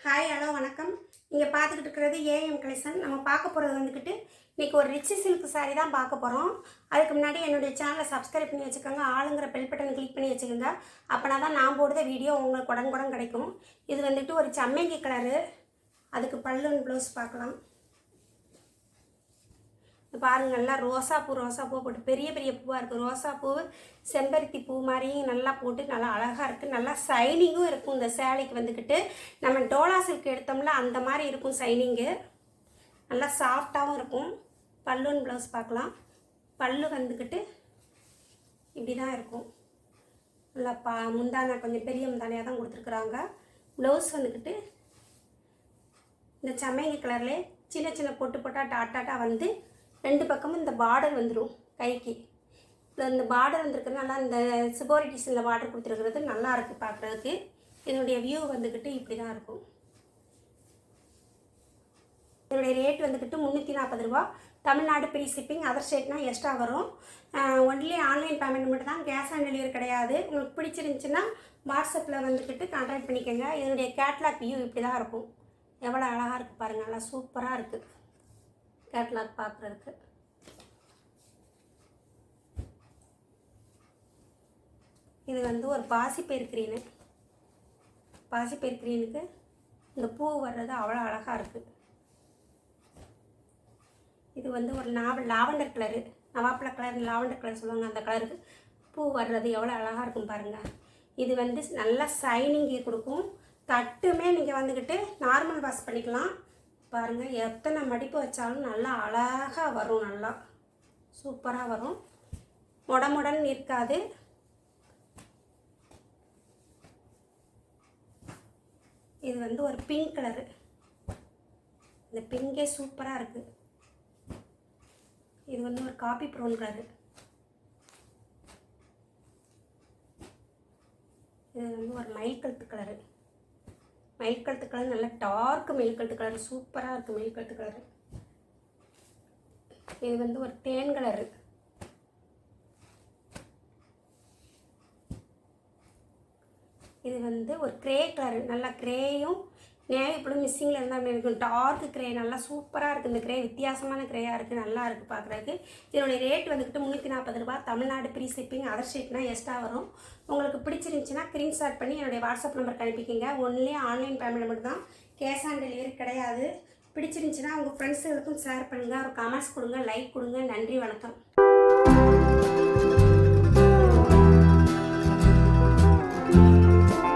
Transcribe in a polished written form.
Hi hello வணக்கம். நீங்கள் பார்த்துக்கிட்டு இருக்கிறது ஏஎம் கலெக்ஷன். நம்ம பார்க்க போகிறது வந்துக்கிட்டு இன்றைக்கி ஒரு ரிச் சில்க் சாரீ தான் பார்க்க போகிறோம். அதுக்கு முன்னாடி என்னுடைய சேனலை சப்ஸ்கிரைப் பண்ணி வச்சுக்கோங்க, ஆளுங்கிற பெல் பட்டன் கிளிக் பண்ணி வச்சுக்கோங்க. அப்போனா தான் நான் போடுற வீடியோ உங்களுக்கு உடனுக்குடன் கிடைக்கும். இது வந்துட்டு ஒரு சம்மங்கி கலரு. அதுக்கு பல்லுன்னு ப்ளவுஸ் பார்க்கலாம். பாருங்கள், நல்லா ரோசாப்பூ போட்டு பெரிய பெரிய பூவாக இருக்குது. ரோசாப்பூ செம்பருத்தி பூ மாதிரியும் நல்லா போட்டு நல்லா அழகாக இருக்குது. நல்லா சைனிங்கும் இருக்கும். இந்த சேலைக்கு வந்துக்கிட்டு நம்ம டோலா சில்க் எடுத்தோம்ல அந்த மாதிரி இருக்கும் சைனிங்கு. நல்லா சாஃப்டாகவும் இருக்கும். பல்லுன்னு ப்ளவுஸ் பார்க்கலாம். பல்லு வந்துக்கிட்டு இப்படி தான் இருக்கும். நல்லா முந்தானை கொஞ்சம் பெரிய முந்தானையாக தான் கொடுத்துருக்குறாங்க. ப்ளவுஸ் வந்துக்கிட்டு இந்த சம்மங்கி கலர்லேயே சின்ன சின்ன பொட்டு போட்டால் டாட்டாக வந்து ரெண்டு பக்கமும் இந்த பார்டர் வந்துடும் கைக்கு. இந்த பார்டர் வந்துருக்குறதுனால இந்த சிபோரி டிசைனில் பார்டர் கொடுத்துருக்கிறது நல்லா இருக்குது பார்க்குறதுக்கு. இதனுடைய வியூ வந்துக்கிட்டு இப்படி தான் இருக்கும். இதனுடைய ரேட் வந்துக்கிட்டு 340 ரூபா. Tamil Nadu free shipping. அதர் ஸ்டேட்னா எக்ஸ்ட்ரா வரும். ஒன்லி ஆன்லைன் பேமெண்ட் மட்டும் தான், கேஷ் ஆன் டெலிவரி கிடையாது. உங்களுக்கு பிடிச்சிருந்துச்சின்னா வாட்ஸ்அப்பில் வந்துக்கிட்டு கான்டாக்ட் பண்ணிக்கோங்க. இதனுடைய கேட்லாக் வியூ இப்படி தான் இருக்கும். எவ்வளோ அழகாக இருக்குது பாருங்கள், நல்லா சூப்பராக இருக்குது கேட்லாக் பார்க்குறதுக்கு. இது வந்து ஒரு பாசிப்பயிறு க்ரீனு. பாசிப்பயிறு க்ரீனுக்கு இந்த பூ வர்றது அவ்வளோ அழகாக இருக்குது. இது வந்து ஒரு லாவெண்டர் கலரு, நவாப்பழ கலர், லாவெண்டர் கலர் சொல்லுவாங்க, அந்த கலருக்கு பூ வர்றது எவ்வளோ அழகாக இருக்கும் பாருங்கள். இது வந்து நல்லா சைனிங் கொடுக்கும். தட்டுமே நீங்கள் வந்துக்கிட்டு நார்மல் வாஷ் பண்ணிக்கலாம். பாருங்கள், எத்தனை மடிப்பு வச்சாலும் நல்லா அழகாக வரும். நல்லா சூப்பராக வரும். முடன் இருக்காது. இது வந்து ஒரு பிங்க் கலரு. இந்த பிங்கே சூப்பராக இருக்குது. இது வந்து ஒரு காபி ப்ரௌன் கலரு. இது வந்து ஒரு மயில் கழுத்து கலரு. மயில் கழுத்து கலர் நல்லா டார்க் மயில் கழுத்து கலர், சூப்பராக இருக்குது மயில் கழுத்து கலரு. இது வந்து ஒரு தேன் கலரு. இது வந்து ஒரு கிரே கலரு. நல்லா கிரேயும் நேவி ப்ளூ மிஸ்ஸிங்கில் இருந்தால் அப்படி இருக்கும். டார்க் கிரே நல்லா சூப்பராக இருக்குது. இந்த கிரே வித்தியாசமான கிரேயாக இருக்குது, நல்லா இருக்குது பார்க்குறதுக்கு. இதனுடைய ரேட் வந்துக்கிட்டு 340 ரூபா. Tamil Nadu free shipping. அதர் ஸ்டேட்னா எக்ஸ்ட்ரா வரும். உங்களுக்கு பிடிச்சிருந்துச்சின்னா ஸ்க்ரீன்ஷாட் பண்ணி என்னுடைய வாட்ஸ்அப் நம்பருக்கு அனுப்பிக்கிங்க. ஒன்லி ஆன்லைன் பேமெண்ட் மட்டும் தான், கேஷ் ஆன் டெலிவரி கிடையாது. பிடிச்சிருந்துச்சின்னா உங்கள் ஃப்ரெண்ட்ஸுகளுக்கும் ஷேர் பண்ணுங்கள், ஒரு கமெண்ட்ஸ் கொடுங்க, லைக் கொடுங்க. நன்றி, வணக்கம்.